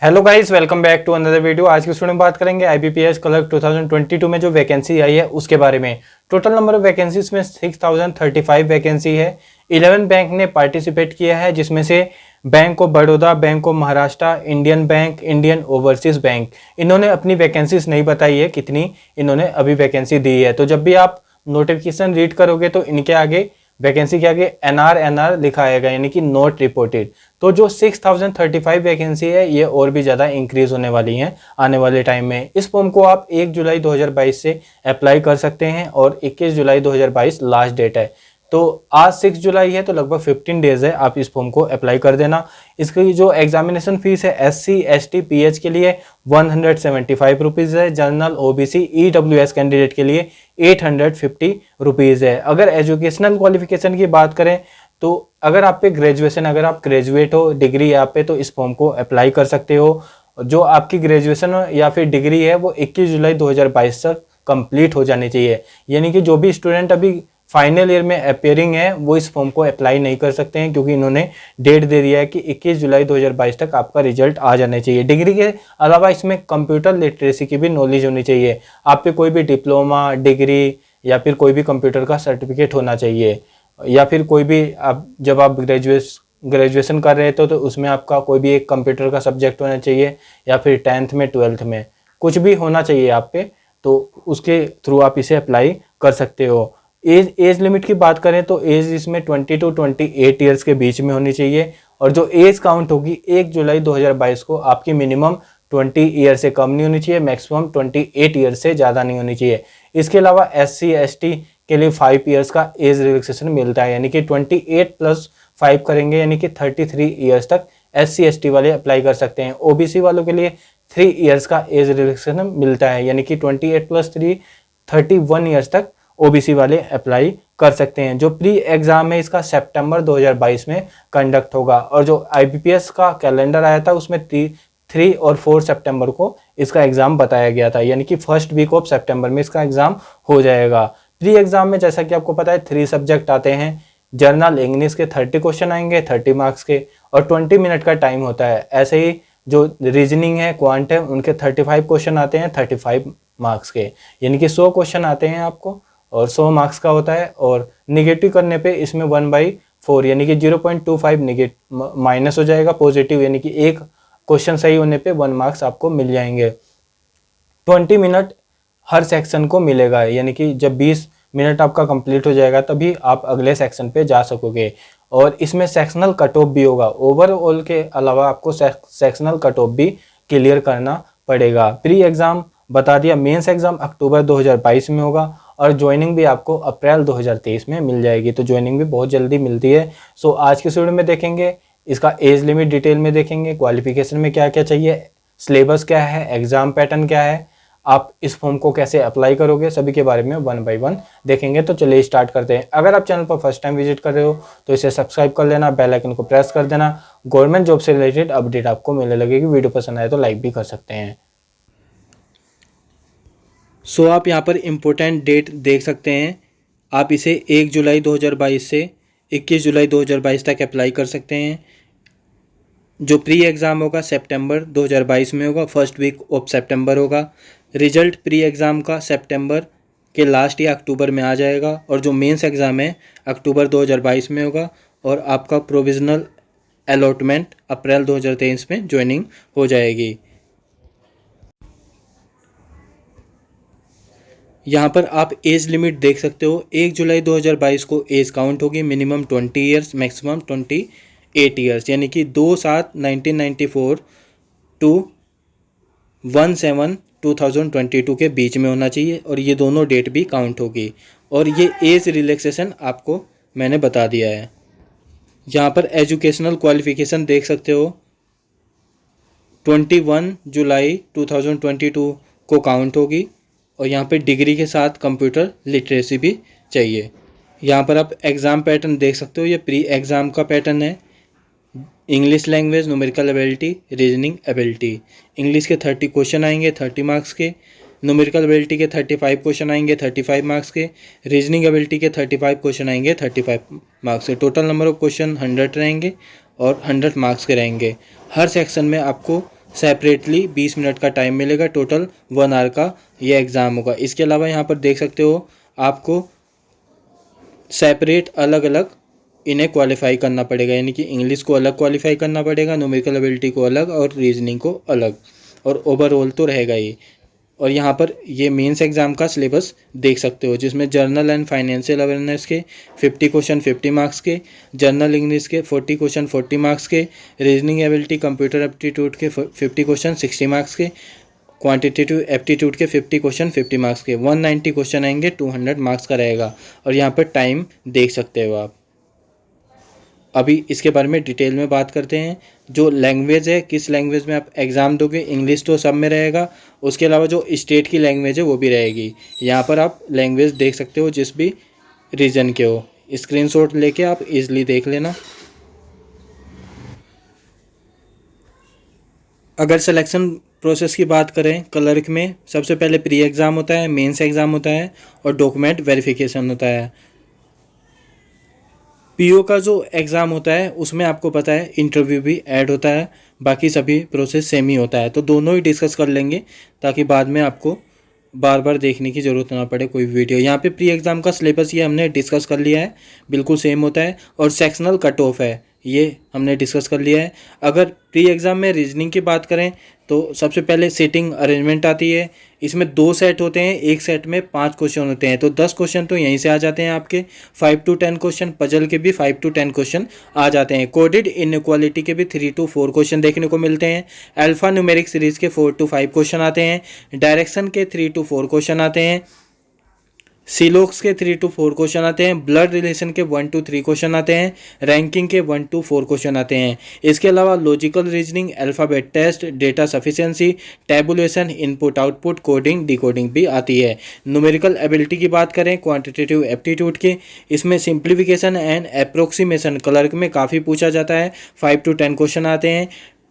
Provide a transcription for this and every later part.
Hello guys, welcome back to another video. आज की video में बात करेंगे आईबीपीएस क्लर्क 2022 में जो वैकेंसी आई है उसके बारे में। टोटल नंबर ऑफ वैकेंसीज में 6035 वैकेंसी है। 11 बैंक ने पार्टिसिपेट किया है, जिसमें से bank of Baroda, bank of Maharashtra, Indian bank, Indian overseas bank, इन्होंने अपनी वैकेंसीज नहीं बताई है कितनी इन्होंने अभी वैकेंसी दी है। तो जब भी आप नोटिफिकेशन रीड करोगे तो इनके आगे वैकेंसी के आगे एनआर लिखा आएगा, यानी कि नॉट रिपोर्टेड। तो जो 6035 वैकेंसी है ये और भी ज़्यादा इंक्रीज होने वाली हैं आने वाले टाइम में। इस फॉर्म को आप 1 जुलाई 2022 से अप्लाई कर सकते हैं और 21 जुलाई 2022 लास्ट डेट है। तो आज 6 जुलाई है, तो लगभग 15 डेज है, आप इस फॉर्म को अप्लाई कर देना। इसकी जो एग्जामिनेशन फीस है SC ST PH के लिए 175 रुपीज़ है। जनरल OBC EWS कैंडिडेट के लिए 850 रुपीज़ है। अगर एजुकेशनल क्वालिफिकेशन की बात करें तो अगर आप पे ग्रेजुएशन, अगर आप ग्रेजुएट हो, डिग्री यहाँ पे, तो इस फॉर्म को अप्लाई कर सकते हो। जो आपकी ग्रेजुएशन या फिर डिग्री है वो 21 जुलाई 2022 तक कंप्लीट हो जानी चाहिए। यानी कि जो भी स्टूडेंट अभी फाइनल ईयर में अपेयरिंग है वो इस फॉर्म को अप्लाई नहीं कर सकते हैं, क्योंकि इन्होंने डेट दे दिया है कि 21 जुलाई 2022 तक आपका रिजल्ट आ जाना चाहिए। डिग्री के अलावा इसमें कंप्यूटर लिटरेसी की भी नॉलेज होनी चाहिए। आप पे कोई भी डिप्लोमा, डिग्री या फिर कोई भी कंप्यूटर का सर्टिफिकेट होना चाहिए, या फिर कोई भी आप जब आप ग्रेजुएशन कर रहे थे तो उसमें आपका कोई भी एक कंप्यूटर का सब्जेक्ट होना चाहिए, या फिर 10th में 12th में कुछ भी होना चाहिए आप पे, तो उसके थ्रू आप इसे अप्लाई कर सकते हो। एज लिमिट की बात करें तो एज इसमें 20 to 28 ईयर्स के बीच में होनी चाहिए, और जो एज काउंट होगी 1 जुलाई 2022 को आपकी मिनिमम 20 ईयर से कम नहीं होनी चाहिए, मैक्सिमम 28 ईयर से ज़्यादा नहीं होनी चाहिए। इसके अलावा SC ST के लिए 5 ईयर्स का एज रिलैक्सेशन मिलता है, यानी कि 28 + 5 करेंगे, यानी कि 33 ईयर्स तक SC ST वाले अप्लाई कर सकते हैं। OBC वालों के लिए 3 ईयर्स का एज रिलैक्सेशन मिलता है, यानी कि 28 + 3 31 ईयर्स तक OBC वाले अप्लाई कर सकते हैं। जो प्री एग्जाम है इसका सितंबर 2022 में कंडक्ट होगा, और जो IBPS का कैलेंडर आया था उसमें 3 और 4 सितंबर को इसका एग्जाम बताया गया था, यानी कि फर्स्ट वीक ऑफ सितंबर में इसका एग्जाम हो जाएगा। प्री एग्जाम में जैसा कि आपको पता है 3 सब्जेक्ट आते हैं। जर्नल इंग्लिश के 30 क्वेश्चन आएंगे 30 मार्क्स के, और 20 मिनट का टाइम होता है। ऐसे ही जो रीजनिंग है, क्वांट है, उनके 35 क्वेश्चन आते हैं 35 मार्क्स के, यानी कि 100 क्वेश्चन आते हैं आपको और 100 मार्क्स का होता है। और निगेटिव करने पे इसमें 1/4 यानी कि 0.25 निगेटिव माइनस हो जाएगा, पॉजिटिव यानी कि एक क्वेश्चन सही होने पे 1 मार्क्स आपको मिल जाएंगे। 20 मिनट हर सेक्शन को मिलेगा, यानी कि जब 20 मिनट आपका कंप्लीट हो जाएगा तभी आप अगले सेक्शन पे जा सकोगे। और इसमें सेक्शनल कट ऑफ भी होगा। ओवरऑल के अलावा आपको सेक्शनल कट ऑफ भी क्लियर करना पड़ेगा। प्री एग्जाम बता दिया। मेंस एग्जाम अक्टूबर 2022 में होगा, और ज्वाइनिंग भी आपको अप्रैल 2023 में मिल जाएगी। तो ज्वाइनिंग भी बहुत जल्दी मिलती है। सो आज के वीडियो में देखेंगे इसका एज लिमिट डिटेल में देखेंगे, क्वालिफिकेशन में क्या क्या चाहिए, सिलेबस क्या है, एग्जाम पैटर्न क्या है, आप इस फॉर्म को कैसे अप्लाई करोगे, सभी के बारे में 1 by 1 देखेंगे। तो चलिए स्टार्ट करते हैं। अगर आप चैनल पर फर्स्ट टाइम विजिट कर रहे हो तो इसे सब्सक्राइब कर लेना, बेल आइकन को प्रेस कर देना। गवर्नमेंट जॉब से रिलेटेड अपडेट आपको मिलने लगेगी। वीडियो पसंद आए तो लाइक भी कर सकते हैं। सो आप यहाँ पर इम्पोर्टेंट डेट देख सकते हैं। आप इसे 1 जुलाई 2022 से 21 जुलाई 2022 तक अप्लाई कर सकते हैं। जो प्री एग्ज़ाम होगा सितंबर 2022 में होगा, फर्स्ट वीक ऑफ सितंबर होगा। रिजल्ट प्री एग्ज़ाम का सितंबर के लास्ट या अक्टूबर में आ जाएगा, और जो मेंस एग्ज़ाम है अक्टूबर 2022 में होगा, और आपका प्रोविज़नल अलॉटमेंट अप्रैल 2023 में ज्वाइनिंग हो जाएगी। यहाँ पर आप एज लिमिट देख सकते हो। 1 जुलाई 2022 को एज काउंट होगी, मिनिमम 20 ईयर्स, मैक्सिमम 28 ईयर्स, यानी कि 2/7/1994 टू 1/7/2022 के बीच में होना चाहिए, और ये दोनों डेट भी काउंट होगी। और ये एज रिलैक्सेशन आपको मैंने बता दिया है। यहाँ पर एजुकेशनल क्वालिफिकेशन देख सकते हो। 21 जुलाई 2022 को काउंट होगी, और यहाँ पे डिग्री के साथ कंप्यूटर लिटरेसी भी चाहिए। यहाँ पर आप एग्ज़ाम पैटर्न देख सकते हो। ये प्री एग्ज़ाम का पैटर्न है। English language, numerical ability, reasoning ability. English के 30 क्वेश्चन आएंगे 30 मार्क्स के। न्यूमेरिकल एबिलिटी के 35 क्वेश्चन आएंगे 35 मार्क्स के। रीजनिंग एबिलिटी के 35 क्वेश्चन आएंगे 35 मार्क्स के। टोटल नंबर ऑफ क्वेश्चन 100 रहेंगे और 100 मार्क्स के रहेंगे। हर सेक्शन में आपको सेपरेटली 20 मिनट का टाइम मिलेगा, टोटल 1 आवर का ये एग्ज़ाम होगा। इसके अलावा यहाँ पर देख सकते हो आपको सेपरेट अलग अलग इन्हें क्वालिफाई करना पड़ेगा, यानी कि इंग्लिश को अलग क्वालिफाई करना पड़ेगा, न्यूमेरिकल एबिलिटी को अलग और रीजनिंग को अलग, और ओवरऑल तो रहेगा ही। और यहाँ पर ये मेंस एग्ज़ाम का सिलेबस देख सकते हो, जिसमें जर्नल एंड फाइनेंशियल अवेयरनेस के 50 क्वेश्चन 50 मार्क्स के, जर्नल इंग्लिश के 40 क्वेश्चन 40 मार्क्स के, रीजनिंग एबिलिटी कंप्यूटर एप्टीट्यूड के 50 क्वेश्चन 60 मार्क्स के, क्वांटिटेटिव एप्टीट्यूड के 50 क्वेश्चन 50 मार्क्स के, 190 क्वेश्चन आएंगे, 200 मार्क्स का रहेगा। और यहाँ पर टाइम देख सकते हो आप। अभी इसके बारे में डिटेल में बात करते हैं। जो लैंग्वेज है, किस लैंग्वेज में आप एग्ज़ाम दोगे, इंग्लिश तो सब में रहेगा, उसके अलावा जो स्टेट की लैंग्वेज है वो भी रहेगी। यहाँ पर आप लैंग्वेज देख सकते हो जिस भी रीजन के हो, स्क्रीनशॉट लेके आप इजीली देख लेना। अगर सिलेक्शन प्रोसेस की बात करें, क्लर्क में सबसे पहले प्री एग्ज़ाम होता है, मेंस एग्ज़ाम होता है और डॉक्यूमेंट वेरिफिकेशन होता है। पीओ का जो एग्ज़ाम होता है उसमें आपको पता है इंटरव्यू भी ऐड होता है, बाकी सभी प्रोसेस सेम ही होता है। तो दोनों ही डिस्कस कर लेंगे ताकि बाद में आपको बार बार देखने की ज़रूरत ना पड़े कोई वीडियो। यहाँ पे प्री एग्ज़ाम का सिलेबस ये हमने डिस्कस कर लिया है, बिल्कुल सेम होता है। और सेक्शनल कट ऑफ है, ये हमने डिस्कस कर लिया है। अगर प्री एग्ज़ाम में रीजनिंग की बात करें तो सबसे पहले सीटिंग अरेंजमेंट आती है। इसमें 2 सेट होते हैं, एक सेट में 5 क्वेश्चन होते हैं, तो 10 क्वेश्चन तो यहीं से आ जाते हैं आपके। 5 to 10 क्वेश्चन, पजल के भी 5 to 10 क्वेश्चन आ जाते हैं। कोडेड इनइक्वालिटी के भी 3 to 4 क्वेश्चन देखने को मिलते हैं। अल्फा न्यूमेरिक सीरीज़ के 4 to 5 क्वेश्चन आते हैं। डायरेक्शन के 3 to 4 क्वेश्चन आते हैं। सिलोक्स के 3 to 4 क्वेश्चन आते हैं। ब्लड रिलेशन के 1 to 3 क्वेश्चन आते हैं। रैंकिंग के 1 to 4 क्वेश्चन आते हैं। इसके अलावा logical reasoning, alphabet test, data sufficiency, tabulation, input output, coding decoding भी आती है। न्यूमेरिकल एबिलिटी की बात करें, क्वांटिटेटिव एप्टीट्यूड के, इसमें सिंप्लीफिकेशन एंड अप्रोक्सीमेशन क्लर्क में काफ़ी पूछा जाता है, 5 to 10 क्वेश्चन आते हैं।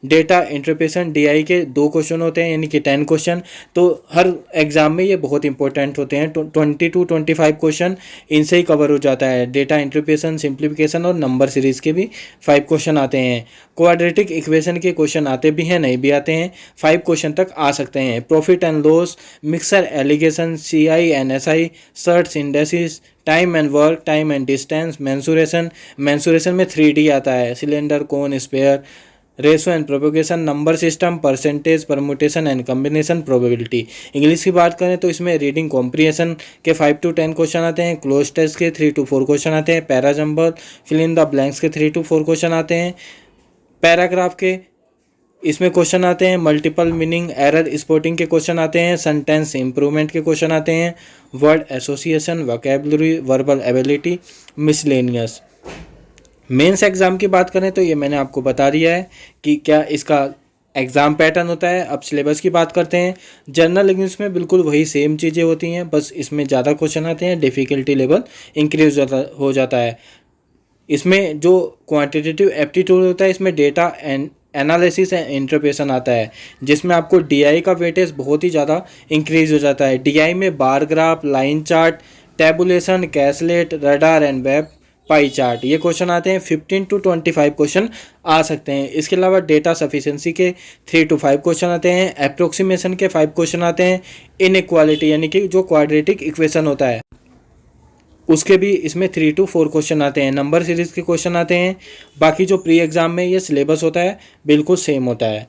डेटा इंटरप्रेशन डीआई के 2 क्वेश्चन होते हैं, यानी कि 10 क्वेश्चन। तो हर एग्जाम में ये बहुत इंपॉर्टेंट होते हैं। 20 to 25 क्वेश्चन इनसे ही कवर हो जाता है। डेटा इंटरप्रेशन, सिंप्लीफिकेशन और नंबर सीरीज़ के भी 5 क्वेश्चन आते हैं। क्वाड्रेटिक इक्वेशन के क्वेश्चन आते भी हैं, नहीं भी आते हैं, 5 क्वेश्चन तक आ सकते हैं। Profit and loss, mixture alligation, CI NSI, surds indices, time and work, time and distance, mensuration में 3D आता है, cylinder, cone, sphere, ratio and proportion, number system, percentage, permutation and combination, probability. English की बात करें तो इसमें reading comprehension के 5 to 10 question आते हैं। क्लोज टेस्ट के 3 to 4 क्वेश्चन आते हैं। Para jumble, fill in the blanks के 3 to 4 क्वेश्चन आते हैं। पैराग्राफ के इसमें क्वेश्चन आते हैं। मल्टीपल मीनिंग, एरर स्पॉटिंग के क्वेश्चन आते हैं। सेंटेंस इंप्रूवमेंट के क्वेश्चन आते हैं। Word association, vocabulary, verbal ability, miscellaneous. Mains exam की बात करें तो ये मैंने आपको बता दिया है कि क्या इसका एग्ज़ाम पैटर्न होता है। अब सिलेबस की बात करते हैं। जनरल इंग्लिश में बिल्कुल वही सेम चीज़ें होती हैं, बस इसमें ज़्यादा क्वेश्चन आते हैं, डिफ़िकल्टी लेवल इंक्रीज हो जाता है। इसमें जो क्वांटिटेटिव एप्टीट्यूड होता है, इसमें data and analysis and interpretation आता है, जिसमें आपको डीआई का वेटेज बहुत ही ज़्यादा इंक्रीज हो जाता है। डीआई में bar graph, line chart, tabulation, caselet, radar and web, pie chart, ये क्वेश्चन आते हैं। 15 to 25 क्वेश्चन आ सकते हैं। इसके अलावा डेटा सफिशिएंसी के 3 to 5 क्वेश्चन आते हैं। अप्रोक्सीमेशन के 5 क्वेश्चन आते हैं। इनइक्वालिटी यानी कि जो क्वाड्रेटिक इक्वेशन होता है उसके भी इसमें 3 to 4 क्वेश्चन आते हैं। नंबर सीरीज़ के क्वेश्चन आते हैं। बाकी जो प्री एग्ज़ाम में ये सिलेबस होता है बिल्कुल सेम होता है।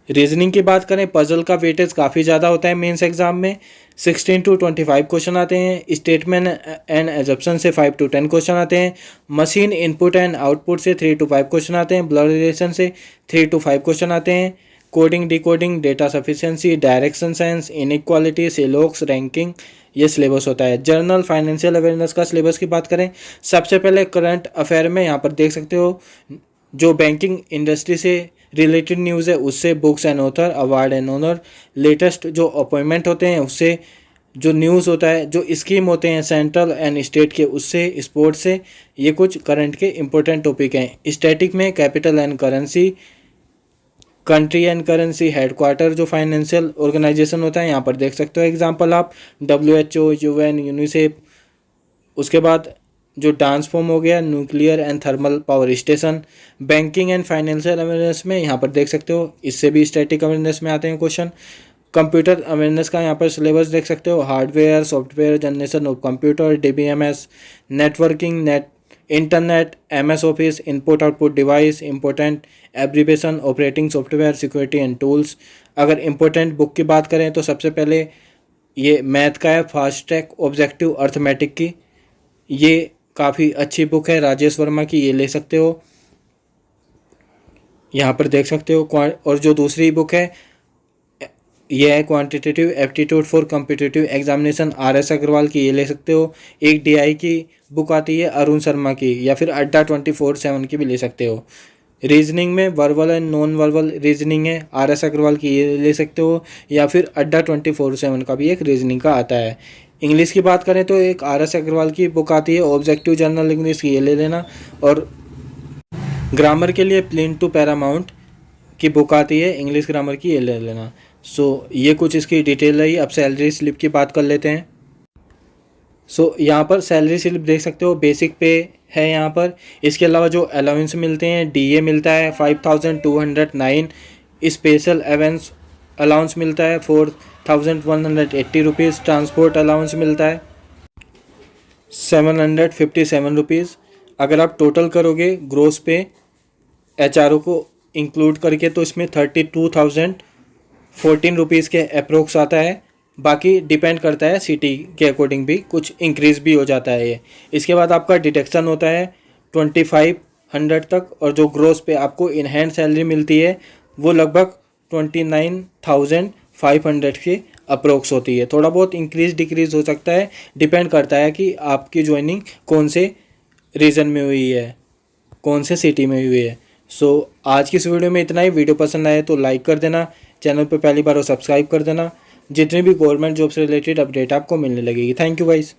रीजनिंग की बात करें, पजल का वेटेज काफ़ी ज़्यादा होता है मेंस एग्जाम में। 16 to 25 क्वेश्चन आते हैं। स्टेटमेंट एंड एजप्शन से 5 to 10 क्वेश्चन आते हैं। मशीन इनपुट एंड आउटपुट से 3 to 5 क्वेश्चन आते हैं। ब्लड रिलेशन से 3 to 5 क्वेश्चन आते हैं। Coding decoding, data sufficiency, direction sense, inequality, syllogism, ranking, ये सिलेबस होता है। जर्नल फाइनेंशियल अवेयरनेस का सिलेबस की बात करें, सबसे पहले करंट अफेयर में यहाँ पर देख सकते हो जो बैंकिंग इंडस्ट्री से रिलेटेड न्यूज़ है उससे, books and author, award and honour, latest जो अपॉइंटमेंट होते हैं उससे, जो न्यूज़ होता है, जो स्कीम होते हैं सेंट्रल एंड स्टेट के उससे, स्पोर्ट्स से, ये कुछ करंट के इंपॉर्टेंट टॉपिक हैं। स्टैटिक में capital and currency, country and currency, headquarter जो फाइनेंशियल ऑर्गेनाइजेशन होता है यहाँ पर देख सकते हो एग्जांपल आप, WHO, UN, यूनिसेफ। उसके बाद जो डांस फॉर्म हो गया, nuclear and thermal power station. Banking and financial awareness में यहाँ पर देख सकते हो, इससे भी स्टैटिक अवेयरनेस में आते हैं क्वेश्चन। कंप्यूटर अवेयरनेस का यहाँ पर सिलेबस देख सकते हो, hardware software generation of computer, DBMS, networking, internet, MS office, input output device, important abbreviation, operating software, security and tools. अगर इम्पोर्टेंट बुक की बात करें तो सबसे पहले ये मैथ का है, फास्ट ट्रैक ऑब्जेक्टिव अर्थमेटिक की, ये काफ़ी अच्छी बुक है राजेश वर्मा की, ये ले सकते हो, यहाँ पर देख सकते हो। और जो दूसरी बुक है ये है quantitative aptitude for competitive examination, RS Agarwal की, ये ले सकते हो। एक DI की बुक आती है अरुण शर्मा की, या फिर अड्डा 24/7 की भी ले सकते हो। रीजनिंग में verbal and non verbal reasoning है, RS अग्रवाल की, ये ले सकते हो, या फिर अड्डा 24/7 का भी एक रीजनिंग का आता है। इंग्लिश की बात करें तो एक RS अग्रवाल की बुक आती है ऑब्जेक्टिव जर्नल इंग्लिश की, ये ले लेना। और ग्रामर के लिए प्लेन टू पैरामाउंट की बुक आती है इंग्लिश ग्रामर की, ये ले लेना। ये कुछ इसकी डिटेल रही। अब सैलरी स्लिप की बात कर लेते हैं। यहाँ पर सैलरी स्लिप देख सकते हो, बेसिक पे है यहाँ पर। इसके अलावा जो अलाउंस मिलते हैं, DA मिलता है 5209, स्पेशल एवेंस अलाउंस मिलता है 4180 रुपीज़, ट्रांसपोर्ट अलाउंस मिलता है 757 रुपीज़। अगर आप टोटल करोगे ग्रोस पे HRO को इंक्लूड करके तो इसमें 32,014 रुपीज़ के अप्रोक्स आता है। बाकी डिपेंड करता है सिटी के अकॉर्डिंग भी कुछ इंक्रीज़ भी हो जाता है ये। इसके बाद आपका डिडक्शन होता है 2500 तक, और जो ग्रोस पे आपको इन हैंड सैलरी मिलती है वो लगभग 29,500 के अप्रोक्स होती है। थोड़ा बहुत इंक्रीज डिक्रीज़ हो सकता है, डिपेंड करता है कि आपकी ज्वाइनिंग कौन से रीजन में हुई है, कौन से सिटी में हुई है। आज की इस वीडियो में इतना ही। वीडियो पसंद आए तो लाइक कर देना, चैनल पर पहली बार हो सब्सक्राइब कर देना, जितने भी गवर्नमेंट जॉब से रिलेटेड अपडेट आपको मिलने लगेगी। Thank you guys.